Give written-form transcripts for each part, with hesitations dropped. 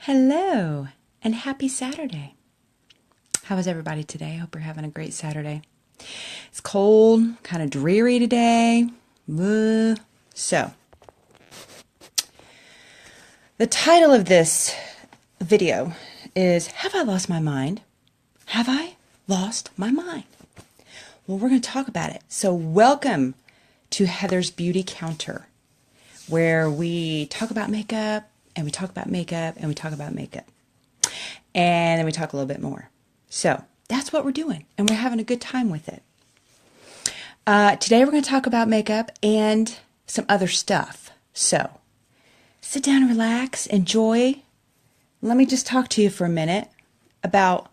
Hello and happy Saturday. How is everybody today? I hope you're having a great Saturday. It's cold, kind of dreary today. So, the title of this video is, Have I Lost My Mind? Have I lost my mind? Well, we're going to talk about it. So, welcome to Heather's Beauty Counter, where we talk about makeup, and we talk about makeup, and we talk about makeup. And then we talk a little bit more. So that's what we're doing, and we're having a good time with it. Today we're going to talk about makeup and some other stuff. So sit down, relax, enjoy. Let me just talk to you for a minute about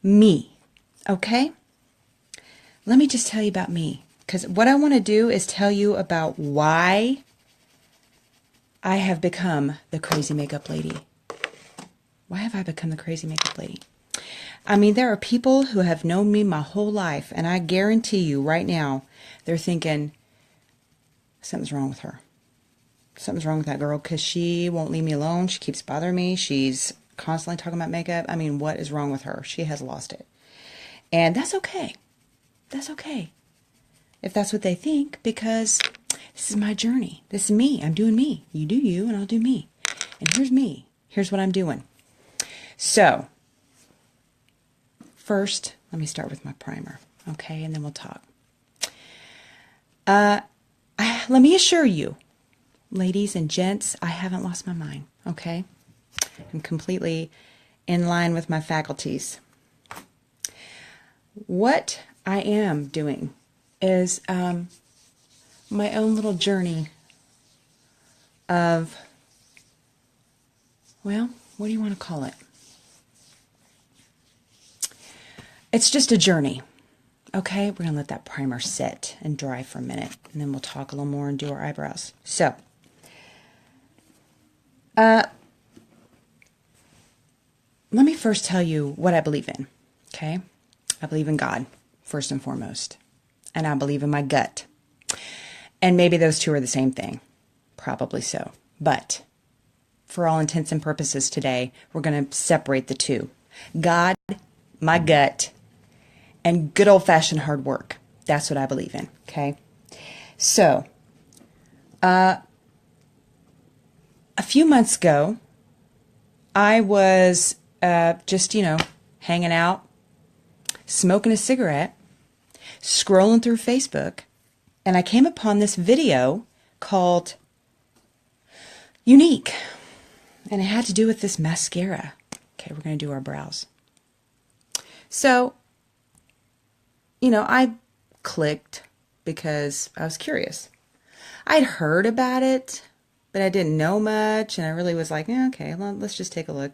me, okay? Let me just tell you about me, because what I want to do is tell you about why I have become the crazy makeup lady. Why have I become the crazy makeup lady? I mean, there are people who have known me my whole life, and I guarantee you right now, they're thinking, something's wrong with her. Something's wrong with that girl, because she won't leave me alone. She keeps bothering me. She's constantly talking about makeup. I mean, what is wrong with her? She has lost it. And that's okay. That's okay. If that's what they think, because this is my journey. This is me. I'm doing me. You do you, and I'll do me. And here's me. Here's what I'm doing. So, first, let me start with my primer, okay? And then we'll talk. Let me assure you, ladies and gents, I haven't lost my mind, okay? I'm completely in line with my faculties. What I am doing is my own little journey of, well, what do you want to call it? It's just a journey, okay? We're going to let that primer sit and dry for a minute, and then we'll talk a little more and do our eyebrows. So, let me first tell you what I believe in, okay? I believe in God, first and foremost, and I believe in my gut. And maybe those two are the same thing. Probably so. But for all intents and purposes today, we're going to separate the two. God, my gut, and good old-fashioned hard work. That's what I believe in, okay? So, a few months ago, I was just, hanging out, smoking a cigarette, scrolling through Facebook, and I came upon this video called Younique, and it had to do with this mascara. Okay, we're going to do our brows. So, I clicked because I was curious. I'd heard about it, but I didn't know much, and I really was like, okay, let's just take a look.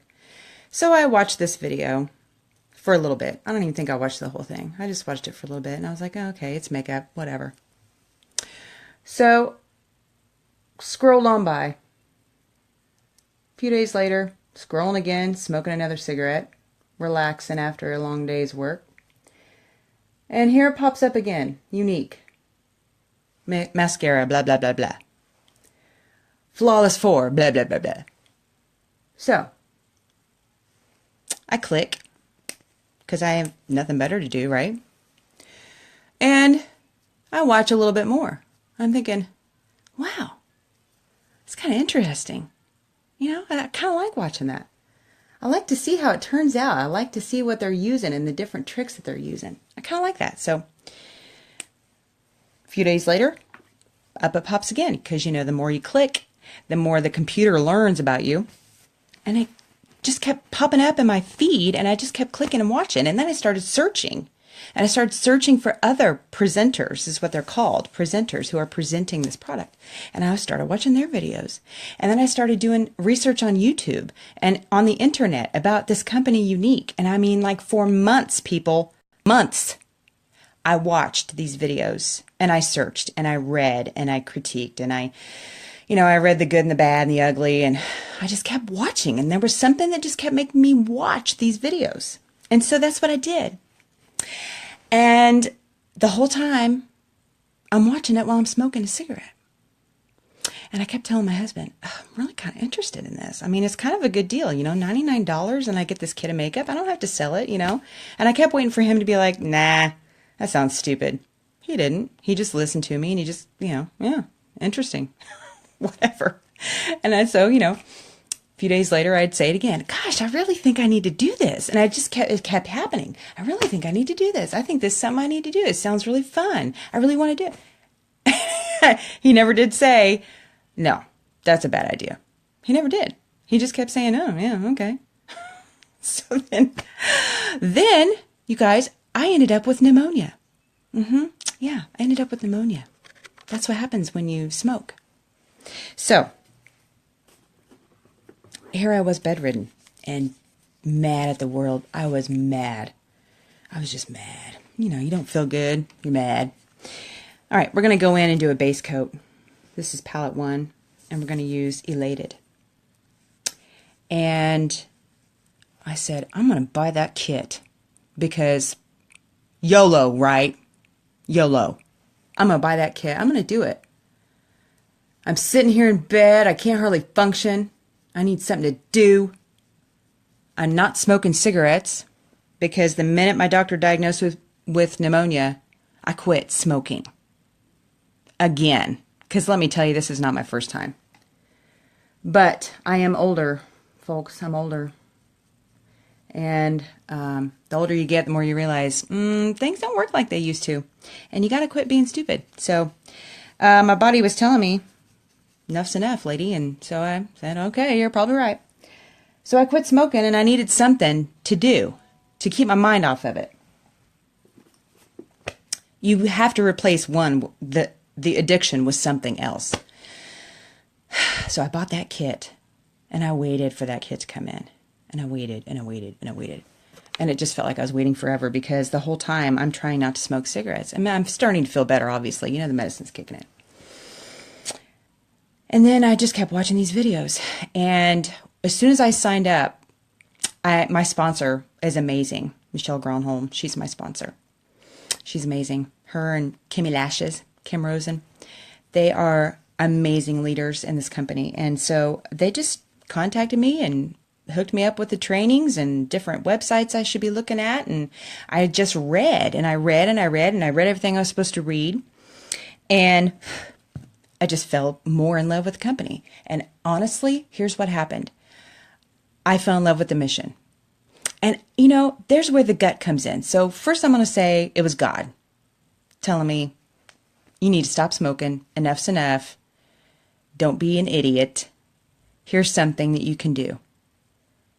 So I watched this video for a little bit. I don't even think I watched the whole thing. I just watched it for a little bit, and I was like, okay, it's makeup, whatever. So, scrolled on by. A few days later, scrolling again, smoking another cigarette, relaxing after a long day's work. And here it pops up again, Younique. Mascara, blah, blah, blah, blah. Flawless 4, blah, blah, blah, blah. So, I click, because I have nothing better to do, right? And I watch a little bit more. I'm thinking, wow, it's kind of interesting. I kind of like watching that. I like to see how it turns out. I like to see what they're using and the different tricks that they're using. I kind of like that. So, a few days later, up it pops again. Because, the more you click, the more the computer learns about you. And it just kept popping up in my feed, and I just kept clicking and watching. And then I started searching. And I started searching for other presenters, is what they're called, presenters who are presenting this product. And I started watching their videos. And then I started doing research on YouTube and on the internet about this company Younique. And I mean, like, for months, people, months, I watched these videos, and I searched, and I read, and I critiqued, and I read the good and the bad and the ugly, and I just kept watching. And there was something that just kept making me watch these videos. And so that's what I did. And the whole time, I'm watching it while I'm smoking a cigarette. And I kept telling my husband, "Oh, I'm really kind of interested in this. I mean, it's kind of a good deal, $99 and I get this kit of makeup. I don't have to sell it. And I kept waiting for him to be like, nah, that sounds stupid. He didn't. He just listened to me and he just, yeah, interesting. Whatever. And then so, a few days later, I'd say it again. Gosh, I really think I need to do this. And it kept happening. I really think I need to do this. I think this is something I need to do. It sounds really fun. I really want to do it. He never did say, no, that's a bad idea. He never did. He just kept saying, oh, yeah, okay. So then, you guys, I ended up with pneumonia. Yeah, I ended up with pneumonia. That's what happens when you smoke. So, here I was bedridden and mad at the world. I was mad. I was just mad. You don't feel good. You're mad. All right, we're going to go in and do a base coat. This is palette 1, and we're going to use Elated. And I said, I'm going to buy that kit because YOLO, right? YOLO. I'm going to buy that kit. I'm going to do it. I'm sitting here in bed. I can't hardly function. I need something to do. I'm not smoking cigarettes because the minute my doctor diagnosed with pneumonia, I quit smoking. Again. Because let me tell you, this is not my first time. But I am older, folks. I'm older. And the older you get, the more you realize things don't work like they used to. And you got to quit being stupid. So my body was telling me, enough's enough, lady. And so I said, okay, you're probably right. So I quit smoking, and I needed something to do to keep my mind off of it. You have to replace the addiction with something else. So I bought that kit, and I waited for that kit to come in. And I waited, and I waited, and I waited. And it just felt like I was waiting forever because the whole time I'm trying not to smoke cigarettes. I mean, I'm starting to feel better, obviously. The medicine's kicking in. And then I just kept watching these videos. And as soon as I signed up, my sponsor is amazing. Michelle Gronholm, she's my sponsor. She's amazing. Her and Kimmy Lashes, Kim Rosen, they are amazing leaders in this company. And so they just contacted me and hooked me up with the trainings and different websites I should be looking at. And I just read and I read and I read and I read everything I was supposed to read. And I just fell more in love with the company. And honestly, here's what happened. I fell in love with the mission. And, there's where the gut comes in. So first I'm going to say it was God telling me, you need to stop smoking. Enough's enough. Don't be an idiot. Here's something that you can do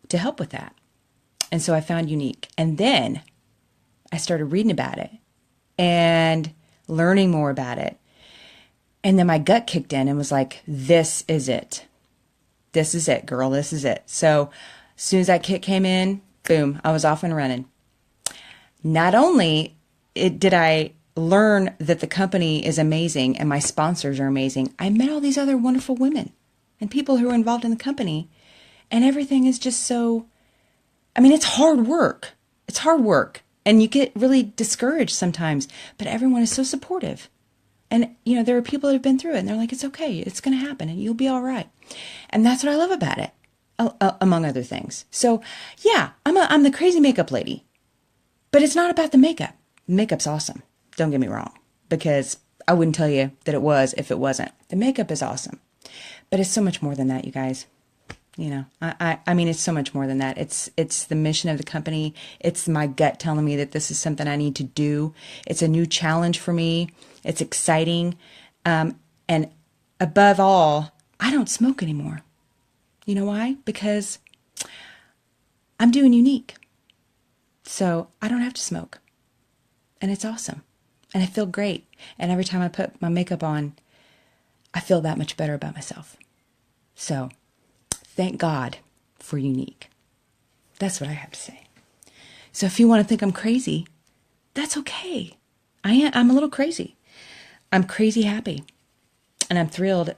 to help with that. And so I found Younique. And then I started reading about it and learning more about it. And then my gut kicked in and was like, this is it. This is it, girl. This is it. So as soon as that kit came in, boom, I was off and running. Not only did I learn that the company is amazing and my sponsors are amazing, I met all these other wonderful women and people who are involved in the company. And everything is just so, it's hard work. It's hard work. And you get really discouraged sometimes. But everyone is so supportive. And, there are people that have been through it. And they're like, it's okay. It's going to happen. And you'll be all right. And that's what I love about it, among other things. So, yeah, I'm the crazy makeup lady. But it's not about the makeup. Makeup's awesome. Don't get me wrong. Because I wouldn't tell you that it was if it wasn't. The makeup is awesome. But it's so much more than that, you guys. It's so much more than that. It's the mission of the company. It's my gut telling me that this is something I need to do. It's a new challenge for me. It's exciting. And above all, I don't smoke anymore. You know why? Because I'm doing Younique. So I don't have to smoke. And it's awesome. And I feel great. And every time I put my makeup on, I feel that much better about myself. So thank God for Younique. That's what I have to say. So if you want to think I'm crazy, that's okay. I'm a little crazy. I'm crazy happy. And I'm thrilled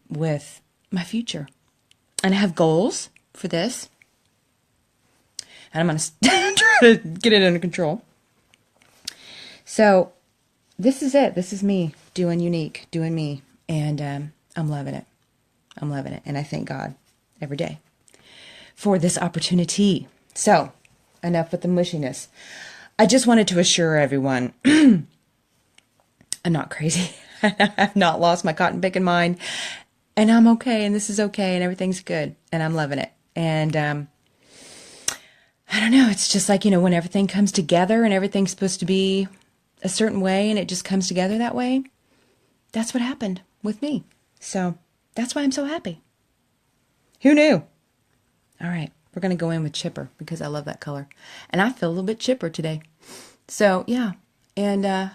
with my future. And I have goals for this. And I'm going to try to get it under control. So this is it. This is me doing Younique, doing me. And I'm loving it. I'm loving it. And I thank God every day for this opportunity. So, enough with the mushiness. I just wanted to assure everyone I'm not crazy. I've not lost my cotton picking mind. And I'm okay. And this is okay. And everything's good. And I'm loving it. And I don't know. It's just like, when everything comes together and everything's supposed to be a certain way and it just comes together that way. That's what happened with me. So that's why I'm so happy. Who knew? All right. We're going to go in with chipper because I love that color. And I feel a little bit chipper today. So, yeah. And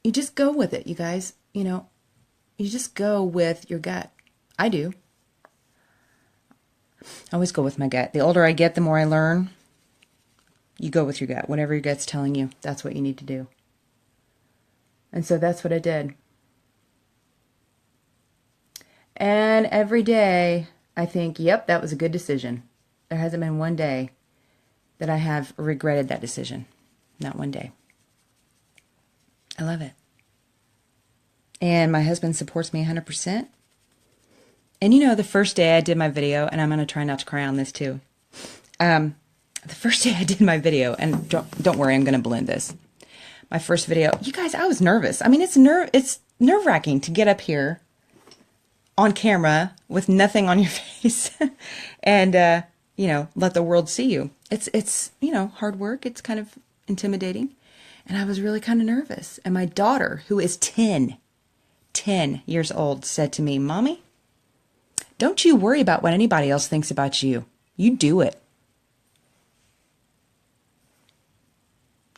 you just go with it, you guys. You just go with your gut. I do. I always go with my gut. The older I get, the more I learn. You go with your gut. Whatever your gut's telling you, that's what you need to do. And so that's what I did. And every day, I think, yep, that was a good decision. There hasn't been one day that I have regretted that decision. Not one day. I love it. And my husband supports me 100%. And the first day I did my video, and I'm going to try not to cry on this too. The first day I did my video, and don't worry, I'm going to blend this. My first video, you guys, I was nervous. I mean, it's nerve-wracking to get up here on camera with nothing on your face and, let the world see you. It's hard work. It's kind of intimidating. And I was really kind of nervous. And my daughter, who is 10 years old, said to me, "Mommy, don't you worry about what anybody else thinks about you. You do it."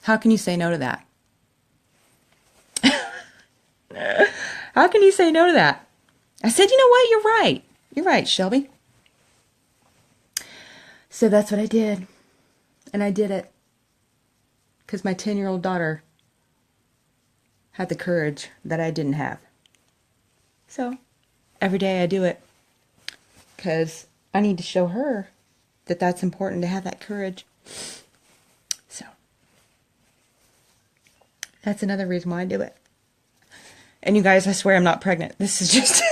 How can you say no to that? How can you say no to that? I said, you know what? You're right. You're right, Shelby. So that's what I did. And I did it. Because my 10-year-old daughter had the courage that I didn't have. So every day I do it. Because I need to show her that that's important to have that courage. So that's another reason why I do it. And you guys, I swear I'm not pregnant. This is just,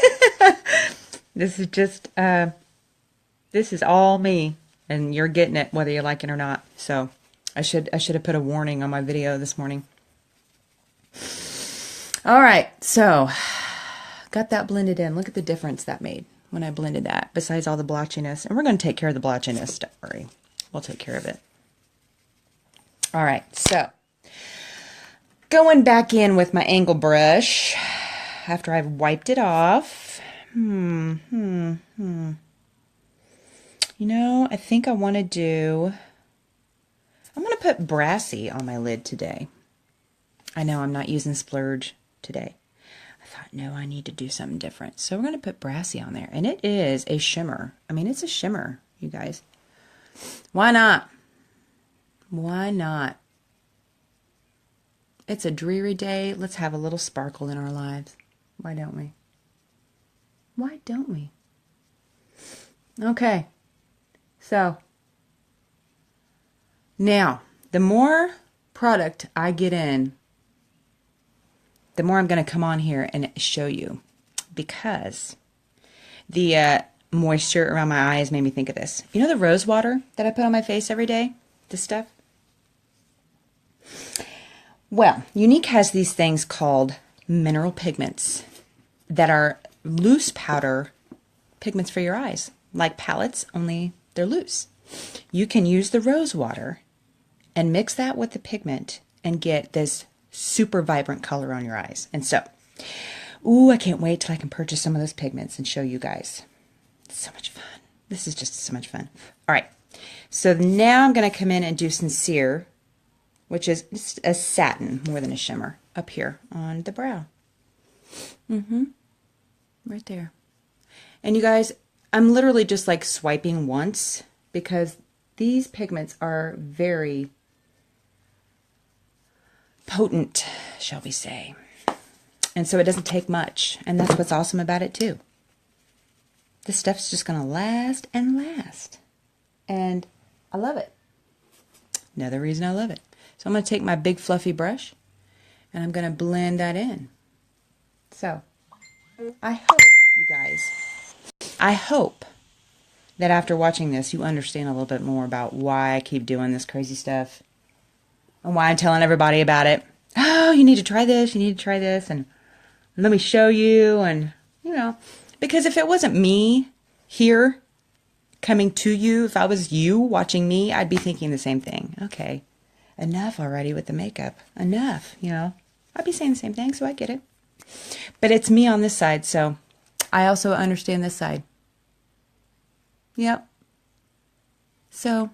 this is all me, and you're getting it whether you like it or not. So I should have put a warning on my video this morning. All right, so got that blended in. Look at the difference that made when I blended that, besides all the blotchiness. And we're going to take care of the blotchiness. Don't worry. We'll take care of it. All right, so going back in with my angle brush after I've wiped it off. I think I want to do, I'm going to put Brassy on my lid today. I know I'm not using Splurge today. I thought, no, I need to do something different. So we're going to put Brassy on there. And it is a shimmer. I mean, it's a shimmer, you guys. Why not? Why not? It's a dreary day. Let's have a little sparkle in our lives. Why don't we? Why don't we? Okay. So, now, the more product I get in, the more I'm going to come on here and show you. Because the moisture around my eyes made me think of this. You know the rose water that I put on my face every day? This stuff? Well, Younique has these things called mineral pigments that are loose powder pigments for your eyes. Like palettes, only they're loose. You can use the rose water and mix that with the pigment and get this super vibrant color on your eyes. And so, I can't wait till I can purchase some of those pigments and show you guys. It's so much fun. This is just so much fun. All right. So now I'm going to come in and do Sincere, which is just a satin more than a shimmer up here on the brow. Right there. And you guys, I'm literally just like swiping once because these pigments are very potent, shall we say. And so it doesn't take much. And that's what's awesome about it too. This stuff's just going to last and last. And I love it. Another reason I love it. So I'm going to take my big fluffy brush and I'm going to blend that in. So I hope, you guys, I hope that after watching this, you understand a little bit more about why I keep doing this crazy stuff and why I'm telling everybody about it. Oh, you need to try this, you need to try this, and let me show you, and, you know, because if it wasn't me here coming to you, if I was you watching me, I'd be thinking the same thing. Okay, enough already with the makeup. Enough, you know. I'd be saying the same thing, so I get it. But it's me on this side, so I also understand this side. Yep. So,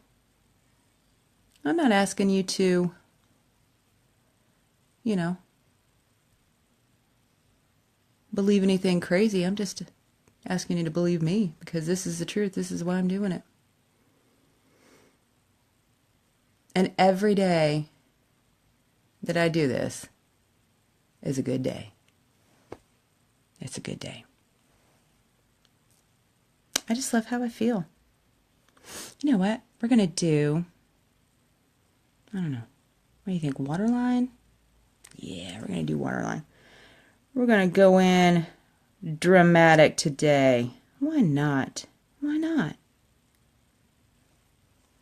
I'm not asking you to, you know, believe anything crazy. I'm just asking you to believe me, because this is the truth. This is why I'm doing it. And every day that I do this is a good day. It's a good day. I just love how I feel. You know what? We're going to do, I don't know. What do you think? Waterline? Yeah, we're going to do waterline. We're going to go in dramatic today. Why not? Why not?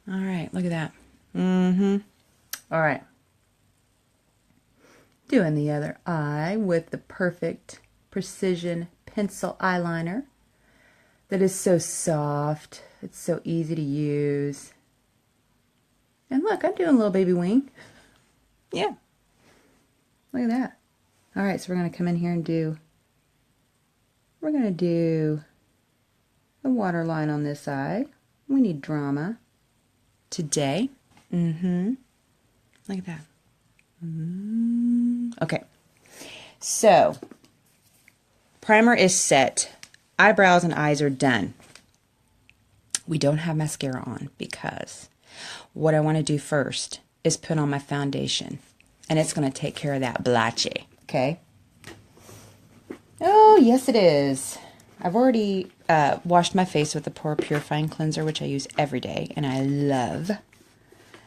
All right, look at that. All right. Doing the other eye with the perfect precision pencil eyeliner that is so soft. It's so easy to use. And look, I'm doing a little baby wing. Yeah. Look at that. All right, so we're going to come in here and we're going to do a waterline on this side. We need drama today. Look at that. Okay. So, primer is set. Eyebrows and eyes are done. We don't have mascara on because what I want to do first is put on my foundation. And it's going to take care of that blotchy. Okay? Oh, yes it is. I've already washed my face with the Pore Purifying Cleanser, which I use every day, and I love.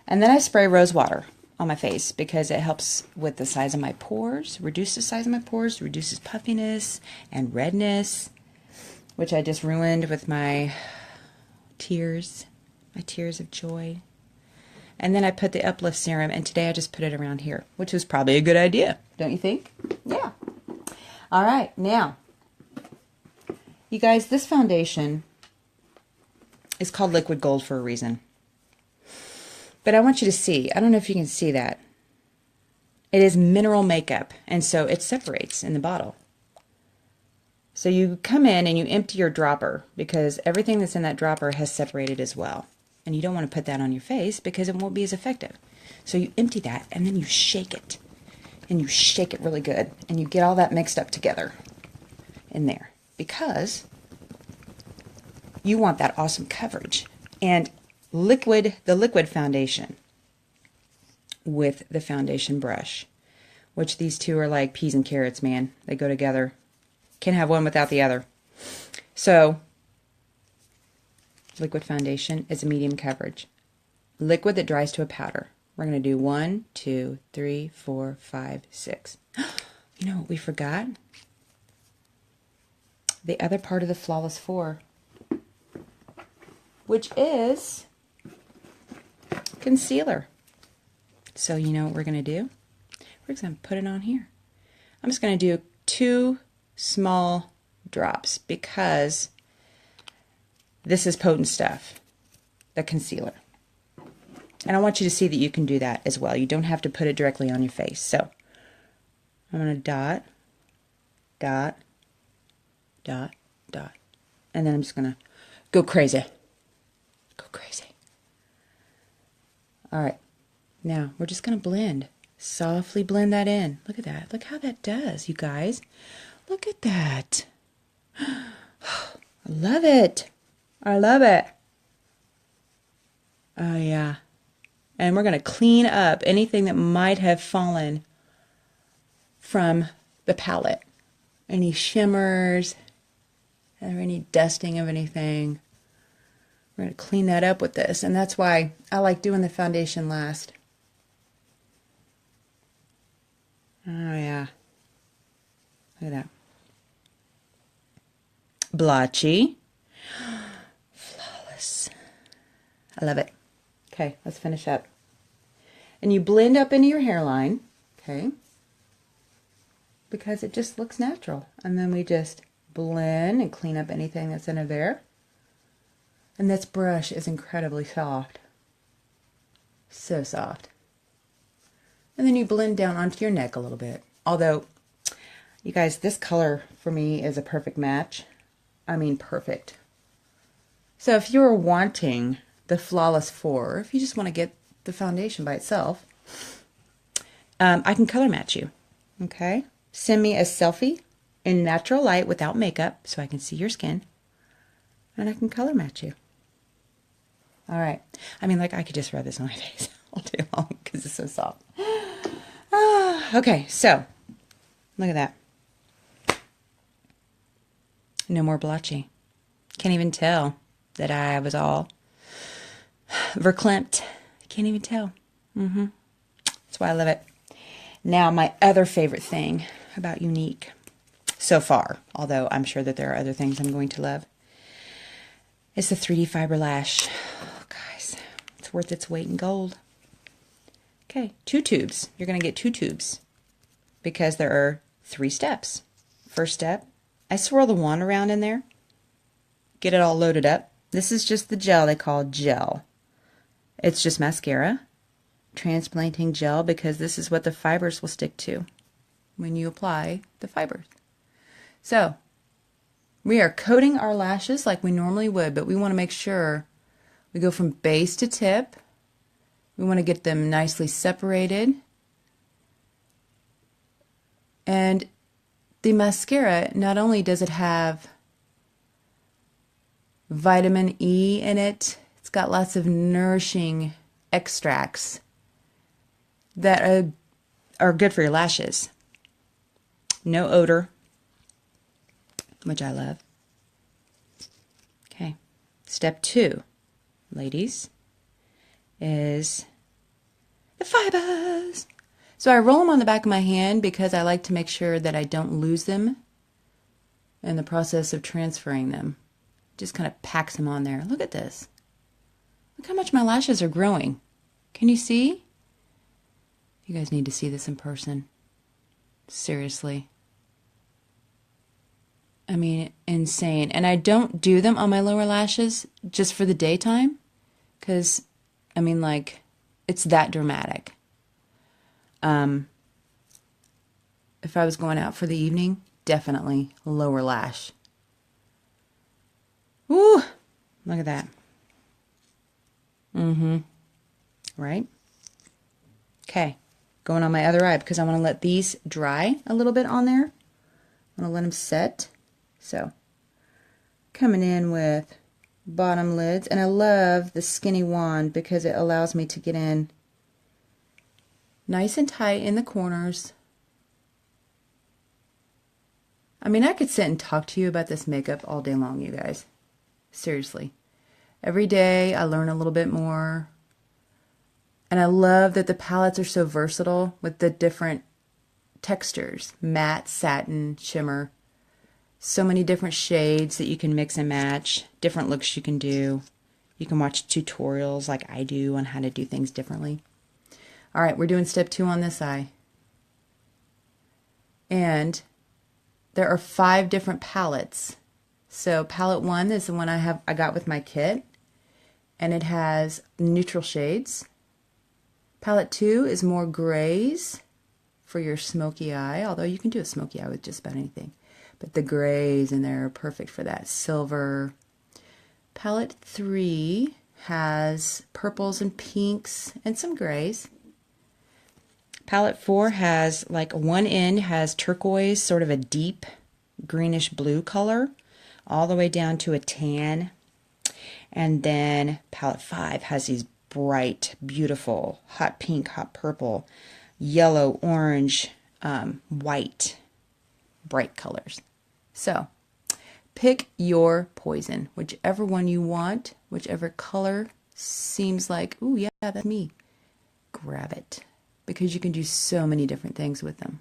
And then I spray rose water on my face because it helps with the size of my pores, reduce the size of my pores, reduces puffiness and redness, which I just ruined with my tears of joy. And then I put the Uplift Serum, and today I just put it around here, which was probably a good idea, don't you think? Yeah. All right, now, you guys, this foundation is called Liquid Gold for a reason. But I want you to see, I don't know if you can see that. It is mineral makeup, and so it separates in the bottle. So you come in and you empty your dropper because everything that's in that dropper has separated as well. And you don't want to put that on your face because it won't be as effective. So you empty that and then you shake it. And you shake it really good. And you get all that mixed up together in there. Because you want that awesome coverage. And the liquid foundation with the foundation brush, which these two are like peas and carrots, man. They go together. Can't have one without the other. So, liquid foundation is a medium coverage. Liquid that dries to a powder. We're going to do 1, 2, 3, 4, 5, 6. You know what we forgot? The other part of the Flawless 4, which is concealer. So you know what we're going to do? We're just going to put it on here. I'm just going to do 2 small drops because this is potent stuff, the concealer. And I want you to see that you can do that as well. You don't have to put it directly on your face. So I'm going to dot, dot, dot, dot. And then I'm just going to go crazy. Go crazy. All right. Now we're just going to blend. Softly blend that in. Look at that. Look how that does, you guys. Look at that. I love it. I love it. Oh, yeah. And we're going to clean up anything that might have fallen from the palette. Any shimmers or any dusting of anything. We're going to clean that up with this. And that's why I like doing the foundation last. Oh, yeah. Look at that. blotchy, flawless. I love it. Okay, let's finish up. And you blend up into your hairline, okay, because it just looks natural. And then we just blend and clean up anything that's in there. And this brush is incredibly soft. So soft. And then you blend down onto your neck a little bit. Although, you guys, this color for me is a perfect match. I mean, perfect. So if you're wanting the Flawless 4, if you just want to get the foundation by itself, I can color match you. Okay? Send me a selfie in natural light without makeup so I can see your skin. And I can color match you. All right. I mean, like, I could just rub this on my face all day long because it's so soft. Okay, so look at that. No more blotchy. Can't even tell that I was all verklempt. I can't even tell. That's why I love it. Now, my other favorite thing about Younique so far, although I'm sure that there are other things I'm going to love, is the 3D fiber lash. Oh, guys, it's worth its weight in gold. Okay, 2 tubes. You're going to get 2 tubes because there are 3 steps. First step, I swirl the wand around in there, get it all loaded up. This is just the gel they call gel. It's just mascara, transplanting gel, because this is what the fibers will stick to when you apply the fibers. So, we are coating our lashes like we normally would, but we want to make sure we go from base to tip. We want to get them nicely separated. And the mascara, not only does it have vitamin E in it, it's got lots of nourishing extracts that are good for your lashes. No odor, which I love. Okay, step 2, ladies, is the fibers. So I roll them on the back of my hand because I like to make sure that I don't lose them in the process of transferring them. Just kind of packs them on there. Look at this. Look how much my lashes are growing. Can you see? You guys need to see this in person. Seriously. I mean, insane. And I don't do them on my lower lashes just for the daytime, because, I mean, like, it's that dramatic. If I was going out for the evening, definitely lower lash. Ooh, look at that. Right? Okay, going on my other eye because I want to let these dry a little bit on there. I want to let them set. So, coming in with bottom lids, and I love the skinny wand because it allows me to get in nice and tight in the corners. I mean, I could sit and talk to you about this makeup all day long, you guys. Seriously. Every day I learn a little bit more. And I love that the palettes are so versatile with the different textures. Matte, satin, shimmer. So many different shades that you can mix and match. Different looks you can do. You can watch tutorials like I do on how to do things differently. All right, we're doing step 2 on this eye. And there are 5 different palettes. So palette 1 is the one I got with my kit, and it has neutral shades. Palette 2 is more grays for your smoky eye, although you can do a smoky eye with just about anything. But the grays in there are perfect for that. Silver. Palette 3 has purples and pinks and some grays. Palette 4 has, like, one end has turquoise, sort of a deep greenish blue color, all the way down to a tan. And then palette 5 has these bright, beautiful, hot pink, hot purple, yellow, orange, white, bright colors. So, pick your poison, whichever one you want, whichever color seems like, ooh, yeah, that's me. Grab it, because you can do so many different things with them.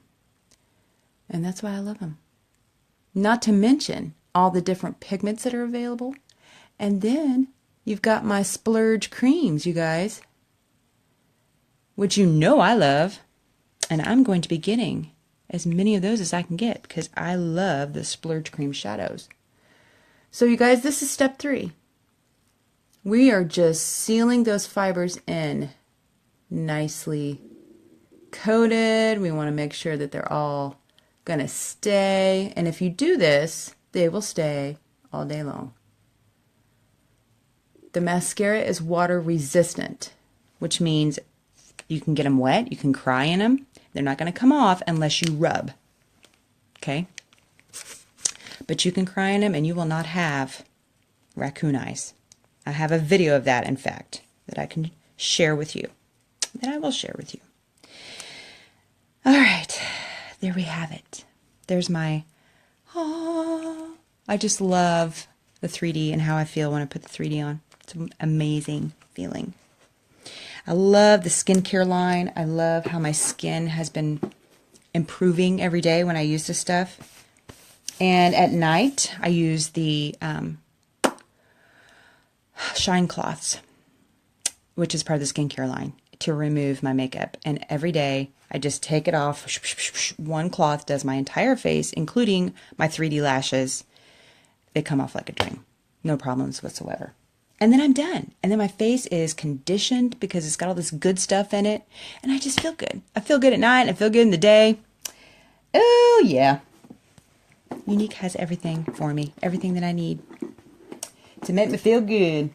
And that's why I love them. Not to mention, all the different pigments that are available. And then you've got my splurge creams, you guys, which you know I love. And I'm going to be getting as many of those as I can get because I love the splurge cream shadows. So you guys, this is step 3. We are just sealing those fibers in nicely coated. We want to make sure that they're all going to stay. And if you do this, they will stay all day long. The mascara is water resistant, which means you can get them wet, you can cry in them. They're not going to come off unless you rub. Okay? But you can cry in them and you will not have raccoon eyes. I have a video of that, in fact, that I can share with you. That I will share with you. All right. There we have it. There's my, I just love the 3D and how I feel when I put the 3D on. It's an amazing feeling. I love the skincare line. I love how my skin has been improving every day when I use this stuff. And at night, I use the Shine Cloths, which is part of the skincare line, to remove my makeup. And every day, I just take it off. One cloth does my entire face, including my 3D lashes. They come off like a dream. No problems whatsoever. And then I'm done. And then my face is conditioned because it's got all this good stuff in it. And I just feel good. I feel good at night. I feel good in the day. Oh, yeah. Younique has everything for me. Everything that I need to make me feel good.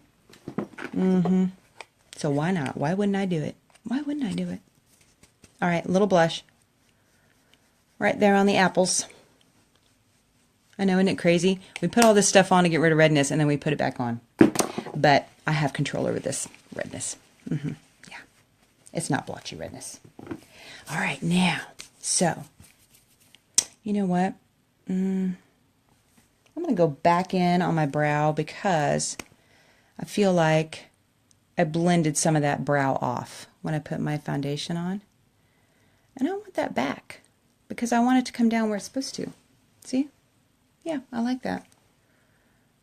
So why not? Why wouldn't I do it? Why wouldn't I do it? All right, a little blush. Right there on the apples. I know, isn't it crazy? We put all this stuff on to get rid of redness, and then we put it back on. But I have control over this redness. Yeah. It's not blotchy redness. All right, now, so, you know what? I'm going to go back in on my brow because I feel like I blended some of that brow off when I put my foundation on. And I want that back because I want it to come down where it's supposed to. See? Yeah, I like that.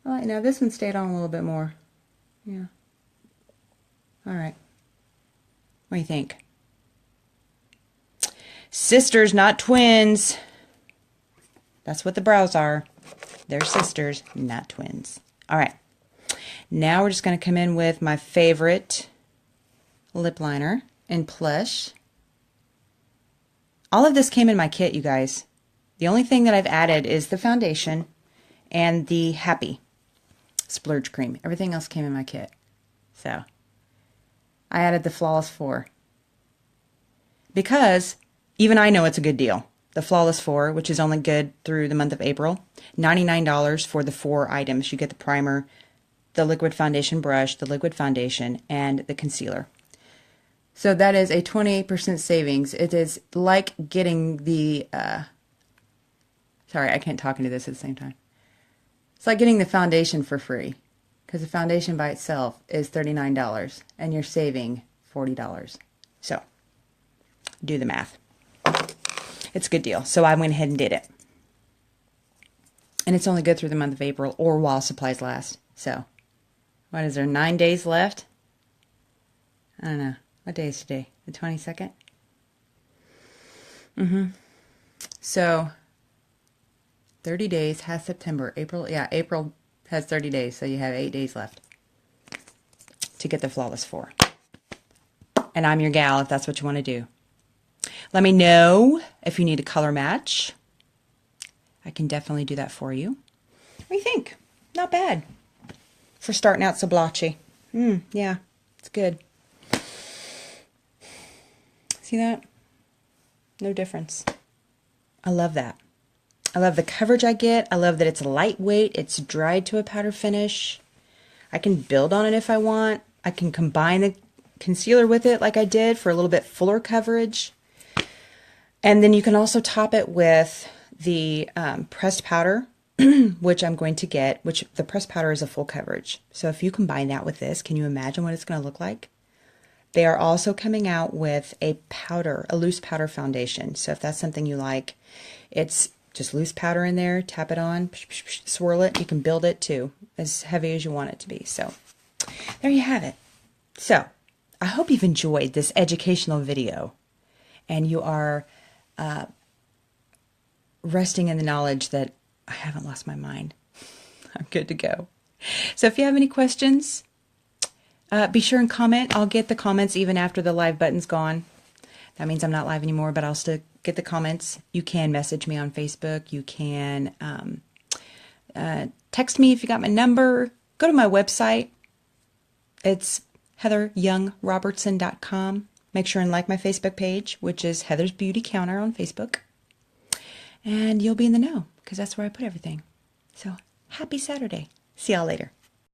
All right, now this one stayed on a little bit more. Yeah. All right. What do you think? Sisters, not twins. That's what the brows are. They're sisters, not twins. All right. Now we're just going to come in with my favorite lip liner in Plush. All of this came in my kit, you guys. The only thing that I've added is the foundation and the Happy Splurge Cream. Everything else came in my kit. So, I added the Flawless 4. Because even I know it's a good deal. The Flawless 4, which is only good through the month of April. $99 for the 4 items. You get the primer, the liquid foundation brush, the liquid foundation, and the concealer. So that is a 28% savings. It is like getting the, sorry, I can't talk into this at the same time. It's like getting the foundation for free. Because the foundation by itself is $39 and you're saving $40. So, do the math. It's a good deal. So I went ahead and did it. And it's only good through the month of April or while supplies last. So, what is there, 9 days left? I don't know. What day is today? The 22nd? So, 30 days has September. April, yeah, April has 30 days. So you have 8 days left to get the Flawless 4. And I'm your gal if that's what you want to do. Let me know if you need a color match. I can definitely do that for you. What do you think? Not bad for starting out so blotchy. Yeah, it's good. See that? No difference. I love that. I love the coverage I get. I love that it's lightweight. It's dried to a powder finish. I can build on it if I want. I can combine the concealer with it like I did for a little bit fuller coverage. And then you can also top it with the pressed powder, which I'm going to get, which the pressed powder is a full coverage. So if you combine that with this, can you imagine what it's going to look like? They are also coming out with a powder, a loose powder foundation. So if that's something you like, it's just loose powder in there, tap it on, swirl it. You can build it too, as heavy as you want it to be. So there you have it. So I hope you've enjoyed this educational video and you are resting in the knowledge that I haven't lost my mind. I'm good to go. So if you have any questions, be sure and comment. I'll get the comments even after the live button's gone. That means I'm not live anymore, but I'll still get the comments. You can message me on Facebook. You can text me if you got my number. Go to my website. It's heatheryoungrobertson.com. Make sure and like my Facebook page, which is Heather's Beauty Counter on Facebook. And you'll be in the know because that's where I put everything. So happy Saturday. See y'all later.